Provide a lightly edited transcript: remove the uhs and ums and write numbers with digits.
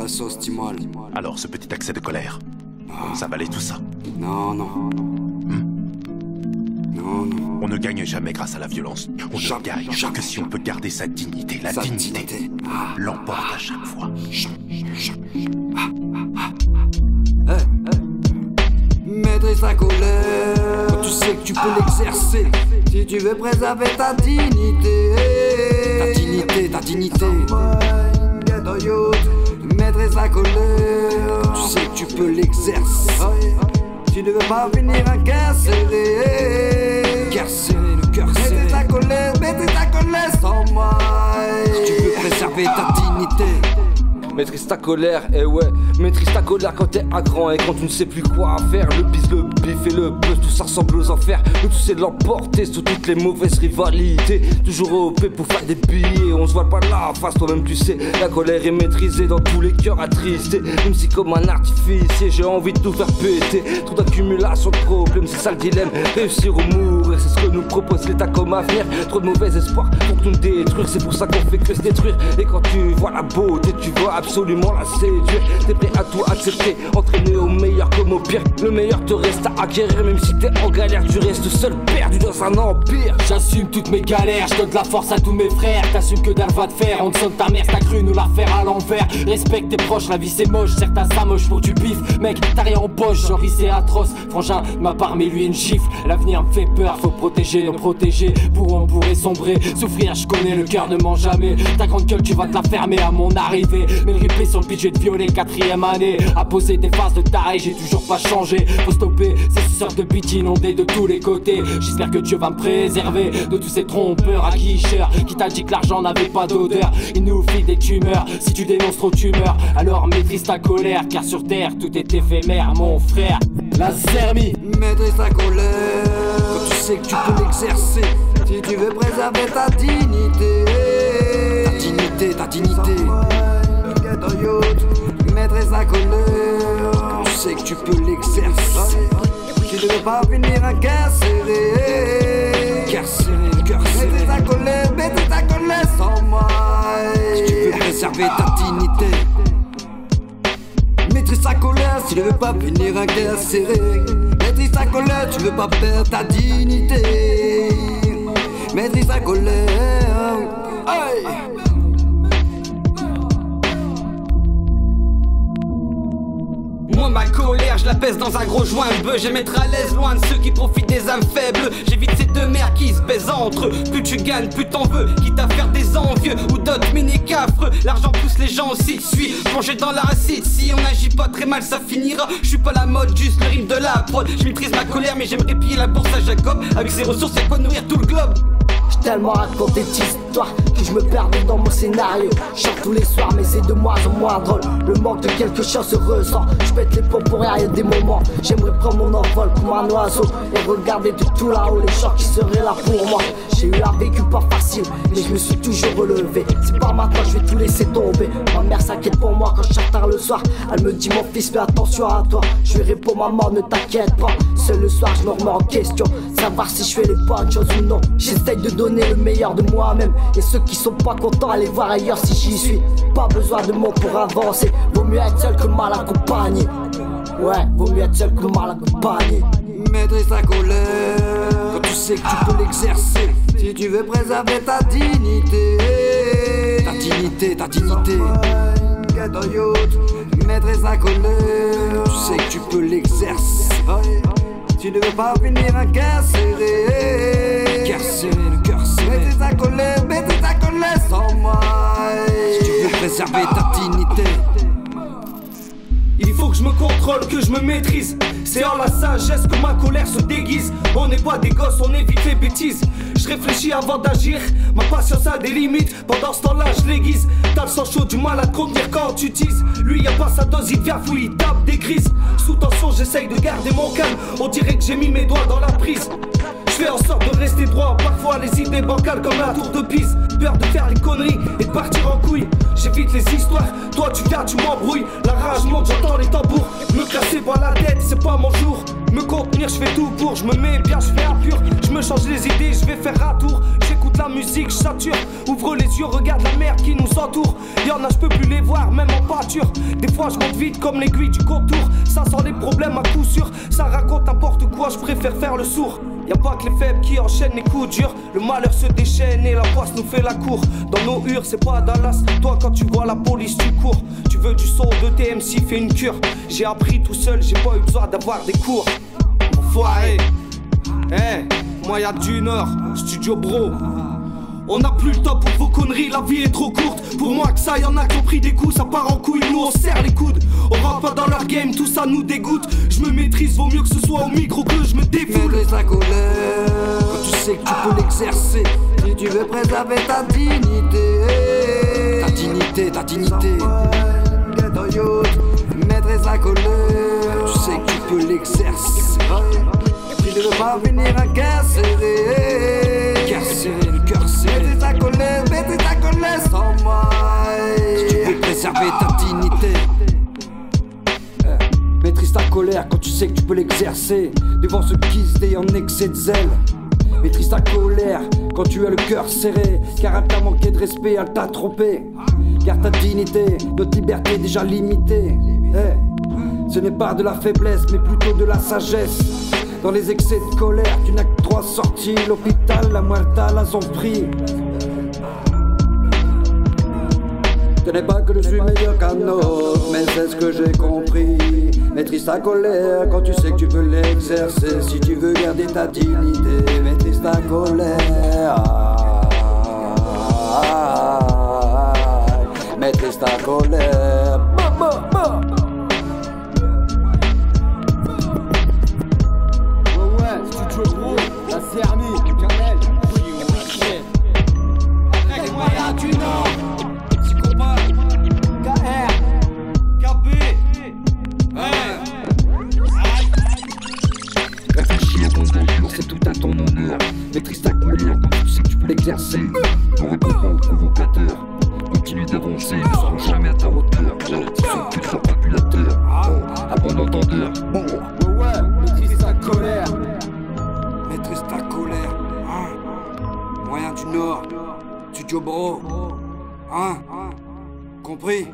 sauce Timol. Alors ce petit accès de colère, ça valait tout ça? Non, non. Non, non. On ne gagne jamais grâce à la violence. On ne gagne que si on peut garder sa dignité. La dignité l'emporte à chaque fois. Maîtrise ta colère, tu sais que tu peux l'exercer si tu veux préserver ta dignité. Ta dignité, ta dignité. Maîtrise ta colère, tu sais que tu peux l'exercer. Tu ne veux pas finir incarcéré. Carcéré, le cœur serré. Maîtrise ta colère sans moi. Tu peux préserver ta dignité. Maîtrise ta colère, eh ouais. Maîtrise ta colère quand t'es à grand et quand tu ne sais plus quoi faire. Le bise, le bif et le buzz, tout ça ressemble aux enfers. Le tout c'est de l'emporter sur toutes les mauvaises rivalités. Toujours OP pour faire des billets. On se voit pas là, face toi-même tu sais. La colère est maîtrisée dans tous les cœurs attristés. Même si comme un artificier, j'ai envie de tout faire péter. Trop d'accumulation de problèmes, c'est ça le dilemme. Réussir ou mourir, c'est ce que nous propose l'État comme avenir. Trop de mauvais espoirs pour tout détruire. C'est pour ça qu'on fait que se détruire. Et quand tu vois la beauté, tu vois absolument la séduire. T'es prêt à tout accepter, entraîner au meilleur comme au pire. Le meilleur te reste à acquérir, même si t'es en galère, tu restes seul perdu dans un empire. J'assume toutes mes galères, je donne de la force à tous mes frères. T'assumes que dalle va te faire, on te sonne ta mère, t'as cru nous la faire à l'envers. Respecte tes proches, la vie c'est moche, certains ça moche pour du bif. Mec, t'as rien en poche, genre c'est atroce. Frangin, ma part mais lui une gifle. L'avenir me fait peur, faut protéger nos protégés. On pourrait sombrer, souffrir, je connais le cœur ne ment jamais. Ta grande gueule tu vas te la fermer à mon arrivée. Mais le ripé sur le pitch, je vais te violer 4ème année. À poser des phases de taré, j'ai toujours pas changé. Faut stopper ces sortes de beats inondés de tous les côtés. J'espère que Dieu va me préserver de tous ces trompeurs à guicheurs qui t'a dit que l'argent n'avait pas d'odeur. Il nous fit des tumeurs, si tu dénonces trop tu meurs. Alors maîtrise ta colère, car sur terre tout est éphémère mon frère. La Zermie. Maîtrise ta colère, quand tu sais que tu peux l'exercer si tu veux préserver ta dignité. Ta dignité, ta dignité. Maîtrise ta colère, quand tu sais que tu peux l'exercer. Tu ne veux pas finir incarcéré. Carcéré, le cœur serré. Maîtrise ta colère sans moi. Si tu veux préserver ta dignité. Maîtrise ta colère si tu ne veux pas finir incarcéré. Maîtrise ta colère, tu veux pas perdre ta dignité. Maîtrise ta colère. Hey. Moi ma colère je la pèse dans un gros joint de bœuf. J'aime être à l'aise loin de ceux qui profitent des âmes faibles. J'évite ces deux mères qui se pèsent entre eux. Plus tu gagnes plus t'en veux, quitte à faire des envieux ou d'autres mini-cafres. L'argent pousse les gens aussi, suis plongé dans la racine. Si on agit pas très mal ça finira. Je suis pas la mode, juste le rythme de la prod. Je maîtrise ma colère mais j'aimerais piller la bourse à Jacob. Avec ses ressources y'a quoi nourrir tout le globe. J'ai tellement raconté d'histoires que je me perdais dans mon scénario. Je chante tous les soirs mais c'est de moins en moins drôle. Le manque de quelque chose se ressent. Je pète les pompes pour rien, y'a des moments j'aimerais prendre mon envol comme un oiseau et regarder de tout là-haut les gens qui seraient là pour moi. J'ai eu un vécu pas facile mais je me suis toujours relevé. C'est pas maintenant je vais tout laisser tomber. Ma mère s'inquiète pour moi quand je sors tard le soir. Elle me dit mon fils fais attention à toi. Je lui réponds maman ne t'inquiète pas. Seul le soir je me remets en question, savoir si je fais les bonnes choses ou non. J'essaye de donner le meilleur de moi-même. Et ceux qui sont pas contents, allez voir ailleurs si j'y suis. Pas besoin de mots pour avancer. Vaut mieux être seul que mal accompagné. Ouais, vaut mieux être seul que mal accompagné. Maîtrise ta colère, quand tu sais que tu peux l'exercer si tu veux préserver ta dignité. Ta dignité, ta dignité. Maîtrise ta colère, tu sais que tu peux l'exercer. Tu ne veux pas finir incarcéré. Carcéré, le cœur serré. Maîtrise ta colère sans moi. Si tu veux préserver ta dignité. Il faut que je me contrôle, que je me maîtrise. C'est en la sagesse que ma colère se déguise. On n'est pas des gosses, on évite les bêtises. Je réfléchis avant d'agir, ma patience a des limites. Pendant ce temps-là je l'aiguise. T'as le sang chaud, du mal à te contenir quand tu teases. Lui y'a pas sa dose, il devient fou, il tape des crises. Sous tension j'essaye de garder mon calme. On dirait que j'ai mis mes doigts dans la prise. Je fais en sorte de rester droit, parfois les idées bancales comme la tour de Pise. Peur de faire les conneries et de partir en couille. J'évite les histoires, toi tu viens, tu m'embrouilles. La rage monte, j'entends les tambours. Me casser par la tête, c'est pas mon jour. Me contenir, je fais tout pour, je me mets bien, je fais un pur. Je me change les idées, je vais faire un tour. j'écoute la musique, je sature. Ouvre les yeux, regarde la mer qui nous entoure. Y'en a, je peux plus les voir, même en pâture. Des fois je monte vite comme l'aiguille du contour. Ça sent les problèmes à coup sûr. Ça raconte n'importe quoi, je préfère faire le sourd. Y'a pas que les faibles qui enchaînent les coups durs. Le malheur se déchaîne et la poisse nous fait la cour. Dans nos hures, c'est pas Dallas. Toi, quand tu vois la police, tu cours. Tu veux du son de TMC, fais une cure. J'ai appris tout seul, j'ai pas eu besoin d'avoir des cours. Enfoiré. Moi y'a du Nord, Studio Bro. On n'a plus le temps pour vos conneries, la vie est trop courte. Pour moi que ça, y'en a qui ont pris des coups, ça part en couille, nous on serre les coudes. On rentre pas dans leur game, tout ça nous dégoûte. Je me maîtrise, vaut mieux que ce soit au micro que je me défoule. Maîtrise ta colère, quand tu sais que tu peux l'exercer. Si tu veux préserver ta dignité. Ta dignité, ta dignité. Maîtrise ta colère, tu sais que tu peux l'exercer. Tu ne veux pas venir incarcéré. Carcéré, le cœur serré. Maîtrise ta colère sans maille. Si tu veux préserver ta dignité. Maîtrise ta colère quand tu sais que tu peux l'exercer. Devant ceux qui se déent en excès de zèle. Maîtrise ta colère quand tu as le cœur serré. Car elle t'a manqué de respect, elle t'a trompé. Garde ta dignité, notre liberté déjà limitée. Ce n'est pas de la faiblesse mais plutôt de la sagesse. Dans les excès de colère, tu n'as que 3 sorties. L'hôpital, la muerta, la zombie. Ce n'est pas que je suis meilleur qu'un autre, mais c'est ce que j'ai compris. Maîtrise ta colère quand tu sais que tu peux l'exercer. Si tu veux garder ta dignité, maîtrise ta colère. Maîtrise ta colère. Studio Bro, la Cerny, Canel, Avec les moyens du Nord. Psychopathe, KR, KB. Réfléchis au bon d'agir, c'est tout à ton honneur. Maîtrise ta colère quand tu sais que tu peux l'exercer. Ne réponds pas aux provocateurs. Continue d'avancer, ils ne seront jamais à ta hauteur. Sauf que tu sois calculateur. À bon entendeur. maîtrise ta colère. Maîtrise ta colère. Moyen du Nord. Studio Bro. Compris?